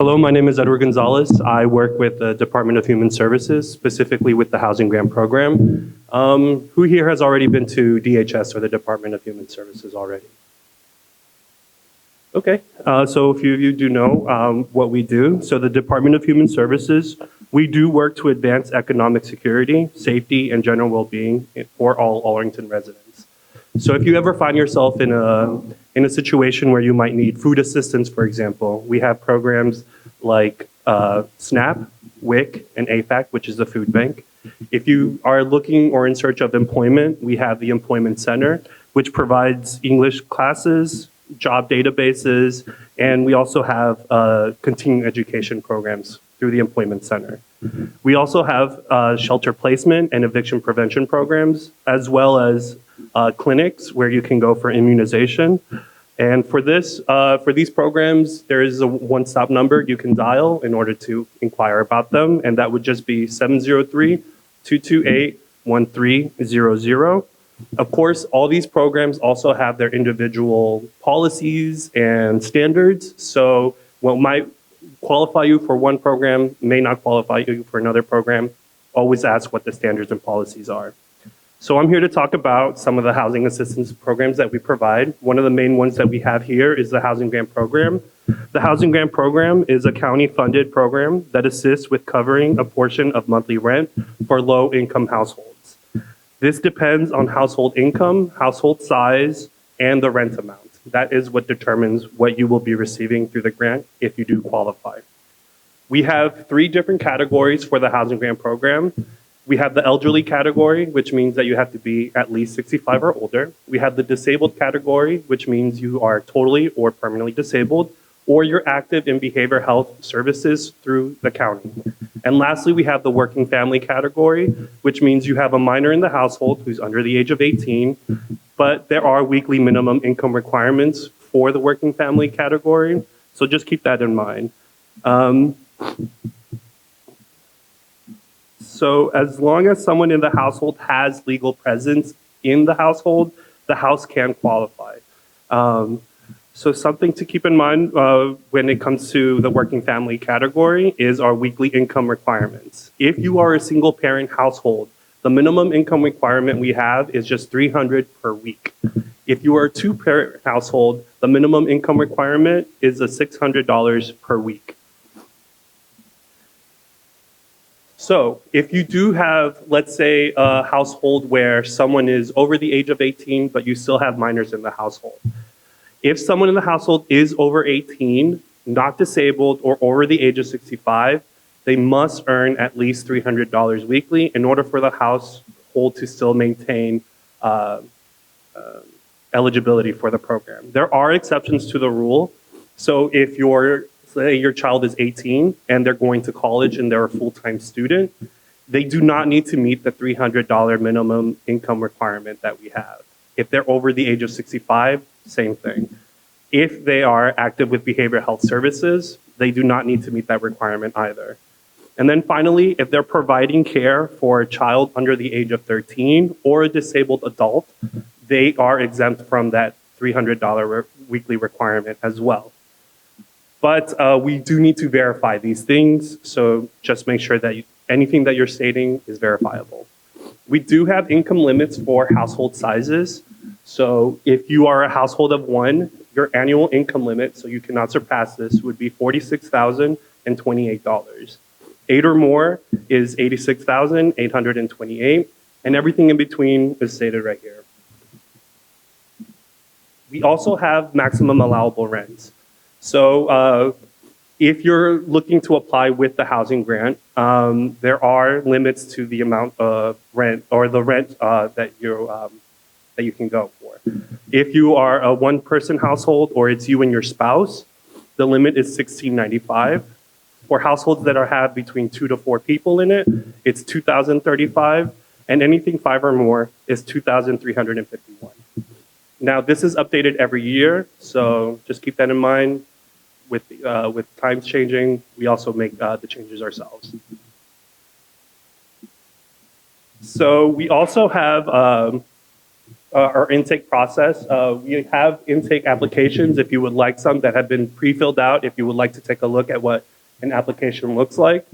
Hello, my name is Edward Gonzalez. I work with the Department of Human Services, specifically with the Housing Grant Program. Who here has already been to DHS or the Department of Human Services already? Okay, so a few of you do know what we do. So the Department of Human Services, we do work to advance economic security, safety, and general well-being for all Arlington residents. So if you ever find yourself in a situation where you might need food assistance, for example, we have programs like SNAP, WIC, and AFAC, which is the food bank. If you are looking or in search of employment, we have the Employment Center, which provides English classes, job databases, and we also have continuing education programs through the Employment Center. We also have shelter placement and eviction prevention programs, as well as clinics where you can go for immunization. And for these programs, there is a one-stop number you can dial in order to inquire about them, and that would just be 703-228-1300. Of course, all these programs also have their individual policies and standards. So what might qualify you for one program may not qualify you for another program. Always ask what the standards and policies are. So I'm here to talk about some of the housing assistance programs that we provide. One of the main ones that we have here is the Housing Grant Program. The Housing Grant Program is a county-funded program that assists with covering a portion of monthly rent for low-income households. This depends on household income, household size, and the rent amount. That is what determines what you will be receiving through the grant if you do qualify. We have 3 different categories for the Housing Grant Program. We have the elderly category, which means that you have to be at least 65 or older. We have the disabled category, which means you are totally or permanently disabled, or you're active in behavioral health services through the county. And lastly, we have the working family category, which means you have a minor in the household who's under the age of 18, but there are weekly minimum income requirements for the working family category, so just keep that in mind. So as long as someone in the household has legal presence in the household, the house can qualify. So something to keep in mind when it comes to the working family category is our weekly income requirements. If you are a single parent household, the minimum income requirement we have is just $300 per week. If you are a 2-parent household, the minimum income requirement is $600 per week. So if you do have, let's say, a household where someone is over the age of 18, but you still have minors in the household. If someone in the household is over 18, not disabled, or over the age of 65, they must earn at least $300 weekly in order for the household to still maintain eligibility for the program. There are exceptions to the rule. So if say your child is 18 and they're going to college and they're a full-time student, they do not need to meet the $300 minimum income requirement that we have. If they're over the age of 65, same thing. If they are active with behavioral health services, they do not need to meet that requirement either. And then finally, if they're providing care for a child under the age of 13 or a disabled adult, they are exempt from that $300 weekly requirement as well. But we do need to verify these things, so just make sure that anything that you're stating is verifiable. We do have income limits for household sizes. So if you are a household of 1, your annual income limit, so you cannot surpass this, would be $46,028. 8 or more is $86,828, and everything in between is stated right here. We also have maximum allowable rents. So if you're looking to apply with the housing grant, there are limits to the amount of rent or the rent that you can go for. If you are a 1-person household or it's you and your spouse, the limit is $1,695. For households that have between 2 to 4 people in it, it's $2,035, and anything 5 or more is $2,351. Now, this is updated every year, so just keep that in mind. With times changing, we also make the changes ourselves. So we also have our intake process. We have intake applications if you would like some that have been pre-filled out, if you would like to take a look at what an application looks like.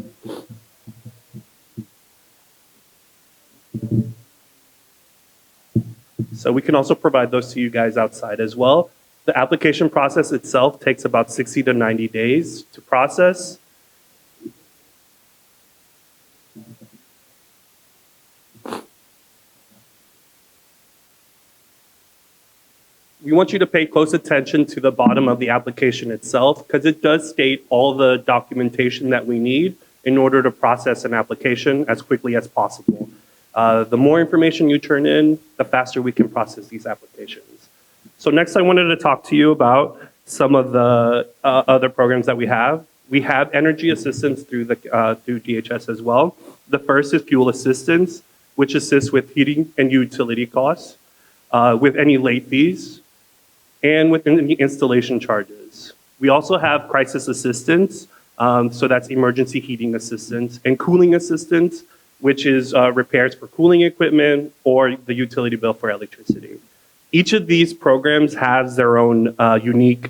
So we can also provide those to you guys outside as well. The application process itself takes about 60 to 90 days to process. We want you to pay close attention to the bottom of the application itself because it does state all the documentation that we need in order to process an application as quickly as possible. The more information you turn in, the faster we can process these applications. So next I wanted to talk to you about some of the other programs that we have. We have energy assistance through DHS as well. The first is fuel assistance, which assists with heating and utility costs, with any late fees, and with any installation charges. We also have crisis assistance, so that's emergency heating assistance, and cooling assistance, which is repairs for cooling equipment or the utility bill for electricity. Each of these programs has their own unique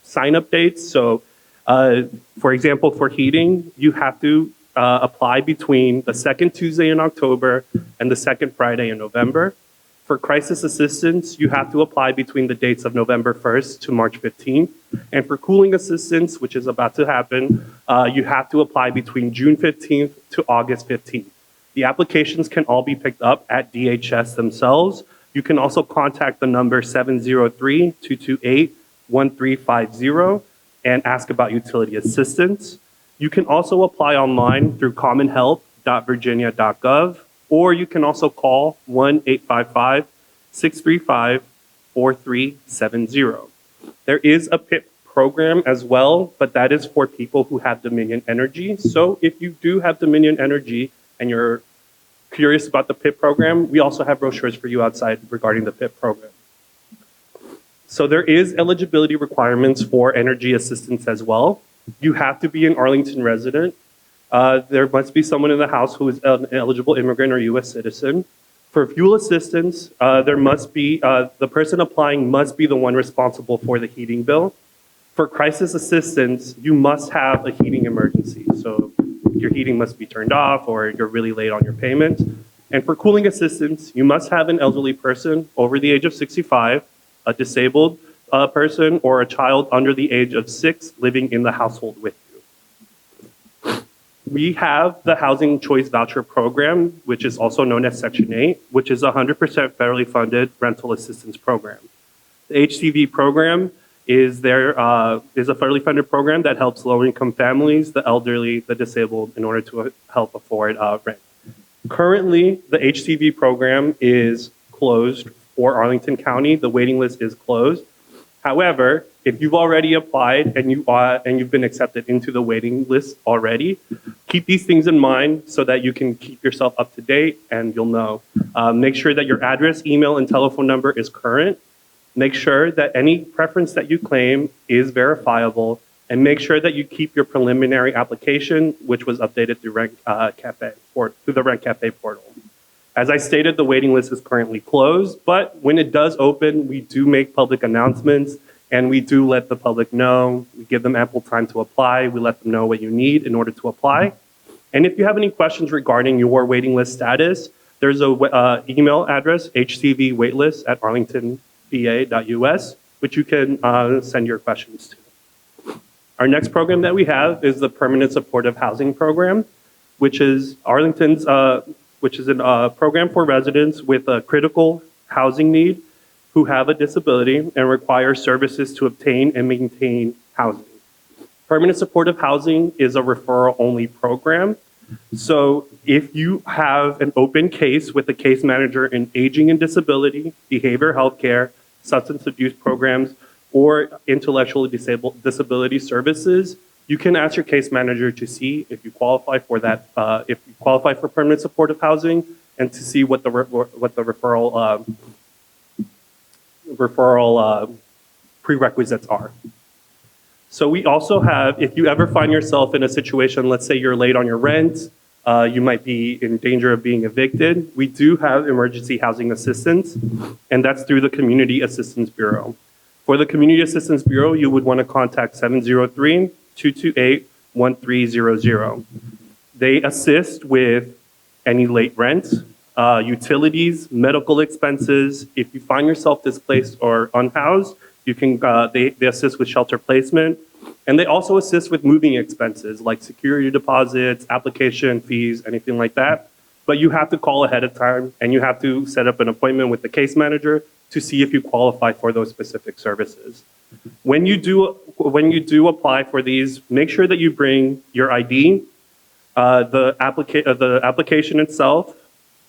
sign-up dates. So, for example, for heating, you have to apply between the second Tuesday in October and the second Friday in November. For crisis assistance, you have to apply between the dates of November 1st to March 15th. And for cooling assistance, which is about to happen, you have to apply between June 15th to August 15th. The applications can all be picked up at DHS themselves. You can also contact the number 703-228-1350 and ask about utility assistance. You can also apply online through commonhelp.virginia.gov, or you can also call 1-855-635-4370. There is a PIP program as well, but that is for people who have Dominion Energy. So if you do have Dominion Energy and you're curious about the PIP program, we also have brochures for you outside regarding the PIP program. So there is eligibility requirements for energy assistance as well. You have to be an Arlington resident. There must be someone in the house who is an eligible immigrant or U.S. citizen. For fuel assistance, there must be, the person applying must be the one responsible for the heating bill. For crisis assistance, you must have a heating emergency. So your heating must be turned off or you're really late on your payment. And for cooling assistance, you must have an elderly person over the age of 65, a disabled person, or a child under the age of 6 living in the household with you. We have the Housing Choice Voucher Program, which is also known as Section 8, which is a 100% federally funded rental assistance program. The HCV program is a federally funded program that helps low-income families, the elderly, the disabled, in order to help afford rent. Currently, the HCV program is closed for Arlington County. The waiting list is closed. However, if you've already applied and you've been accepted into the waiting list already, keep these things in mind so that you can keep yourself up to date and you'll know. Make sure that your address, email, and telephone number is current. Make sure that any preference that you claim is verifiable, and make sure that you keep your preliminary application, which was updated through the Rent Cafe portal. As I stated, the waiting list is currently closed, but when it does open, we do make public announcements and we do let the public know. We give them ample time to apply. We let them know what you need in order to apply. And if you have any questions regarding your waiting list status, there's a email address, hcvwaitlist@arlingtonva.us, which you can send your questions to. Our next program that we have is the Permanent Supportive Housing Program, which is Arlington's which is a program for residents with a critical housing need who have a disability and require services to obtain and maintain housing. Permanent supportive housing is a referral-only program. So if you have an open case with a case manager in aging and disability, behavioral health care, substance abuse programs, or intellectual disability services, you can ask your case manager to see if you qualify for that, if you qualify for permanent supportive housing, and to see what the referral prerequisites are. So we also have, if you ever find yourself in a situation, let's say you're late on your rent, you might be in danger of being evicted, we do have emergency housing assistance, and that's through the Community Assistance Bureau. For the Community Assistance Bureau, you would want to contact 703-228-1300. They assist with any late rent, utilities, medical expenses. If you find yourself displaced or unhoused, you can. They assist with shelter placement, and they also assist with moving expenses like security deposits, application fees, anything like that. But you have to call ahead of time, and you have to set up an appointment with the case manager to see if you qualify for those specific services. When you do apply for these, make sure that you bring your ID, the application itself,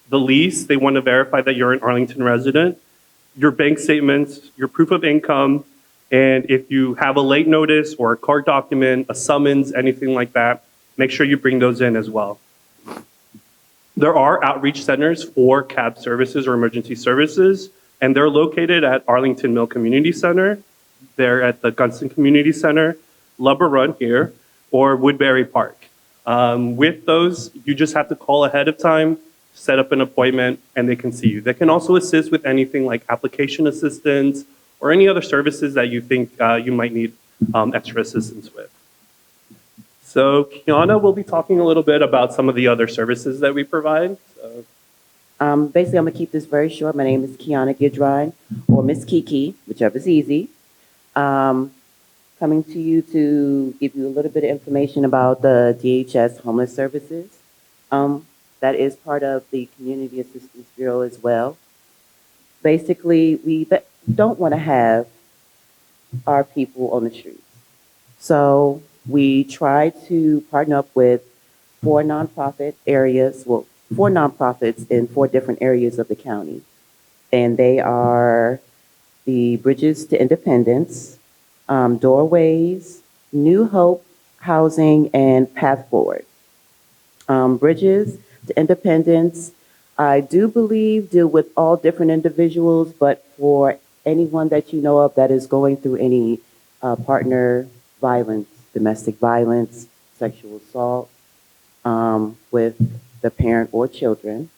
the lease. They want to verify that you're an Arlington resident, your bank statements, your proof of income, and if you have a late notice or a court document, a summons, anything like that, make sure you bring those in as well. There are outreach centers for CAB services or emergency services, and they're located at Arlington Mill Community Center. They're at the Gunston Community Center, Lubber Run here, or Woodbury Park. With those, you just have to call ahead of time, set up an appointment, and they can see you. They can also assist with anything like application assistance or any other services that you think you might need extra assistance with. So Kiana will be talking a little bit about some of the other services that we provide. So. Basically, I'm going to keep this very short. My name is Kiana Gidrine, or Miss Kiki, whichever is easy. Coming to you to give you a little bit of information about the DHS Homeless Services. That is part of the Community Assistance Bureau as well. Basically, we don't want to have our people on the streets. So we try to partner up with 4 nonprofit areas, well, 4 nonprofits in 4 different areas of the county. And they are the Bridges to Independence, Doorways, New Hope Housing, and Path Forward. Bridges to Independence, I do believe, deal with all different individuals, but for anyone that you know of that is going through any partner violence, domestic violence, sexual assault with the parent or children.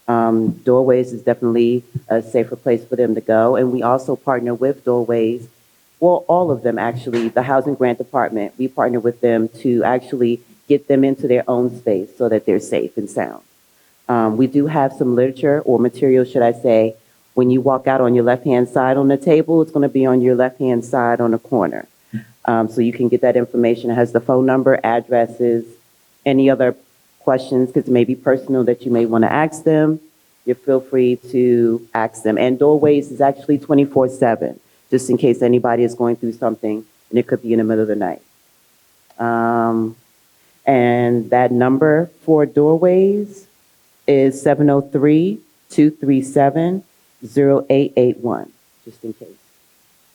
Doorways is definitely a safer place for them to go. And we also partner with Doorways, well, all of them actually, the Housing Grant Department, we partner with them to actually get them into their own space so that they're safe and sound. We do have some literature or material, should I say, when you walk out on your left-hand side on the table, it's going to be on your left-hand side on the corner. So you can get that information. It has the phone number, addresses, any other questions, because it may be personal that you may want to ask them. You feel free to ask them. And Doorways is actually 24/7, just in case anybody is going through something, and it could be in the middle of the night. And that number for Doorways is 703-237-0881, just in case.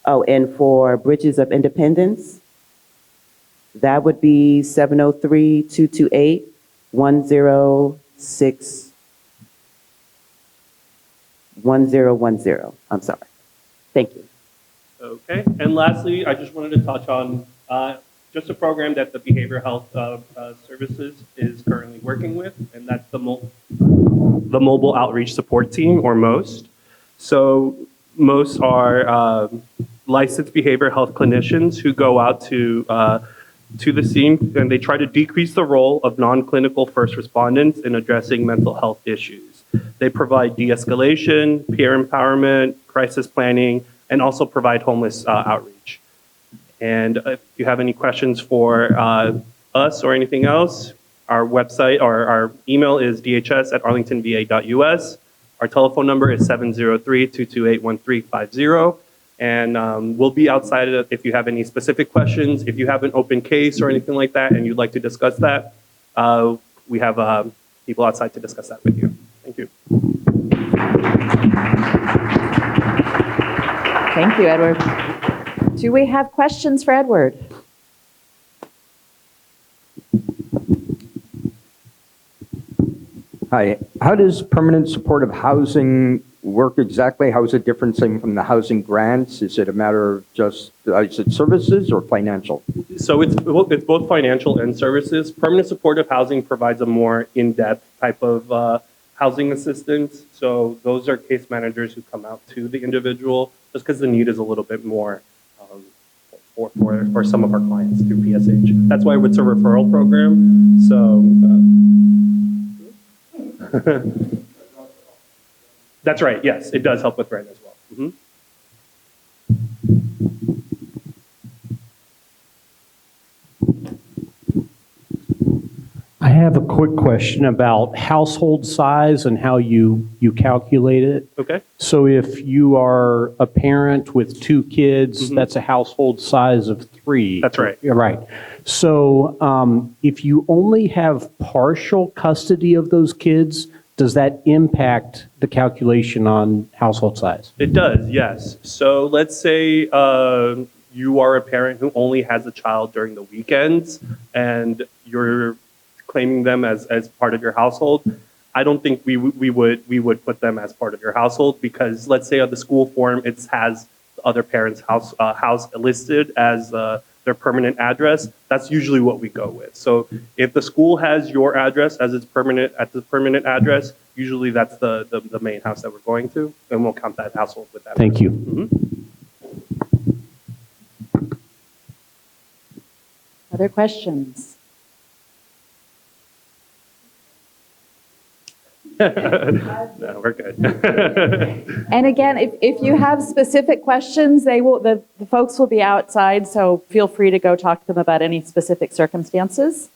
Oh, and for Bridges of Independence, that would be 703-228-1010. I'm sorry. Thank you. Okay, and lastly, I just wanted to touch on just a program that the Behavioral Health Services is currently working with, and that's the Mobile Outreach Support Team, or MOST. So MOST are licensed behavioral health clinicians who go out to the scene, and they try to decrease the role of non-clinical first responders in addressing mental health issues. They provide de-escalation, peer empowerment, crisis planning, and also provide homeless outreach. And if you have any questions for us or anything else, our website or our email is dhs@arlingtonva.us. Our telephone number is 703-228-1350. And we'll be outside if you have any specific questions. If you have an open case or anything like that and you'd like to discuss that, we have people outside to discuss that with you. Thank you. Thank you, Edward. Do we have questions for Edward? Hi. How does permanent supportive housing work exactly? How is it different from the housing grants? Is it a matter of just, is it services or financial? So it's both financial and services. Permanent supportive housing provides a more in-depth type of housing assistance. So those are case managers who come out to the individual just because the need is a little bit more for some of our clients through PSH. That's why it's a referral program. So that's right. Yes, it does help with rent as well. Mhm. I have a quick question about household size and how you calculate it. Okay. So if you are a parent with 2 kids, that's a household size of 3. That's right. Yeah, right. So if you only have partial custody of those kids, does that impact the calculation on household size? It does, yes. So let's say you are a parent who only has a child during the weekends and you're claiming them as part of your household. I don't think we would put them as part of your household because let's say on the school form it has the other parent's house listed as their permanent address. That's usually what we go with. So if the school has your address as its permanent address, usually that's the main house that we're going to, and we'll count that household with that. Thank you. Other questions? No, we're good. And again, if you have specific questions, the folks will be outside, so feel free to go talk to them about any specific circumstances.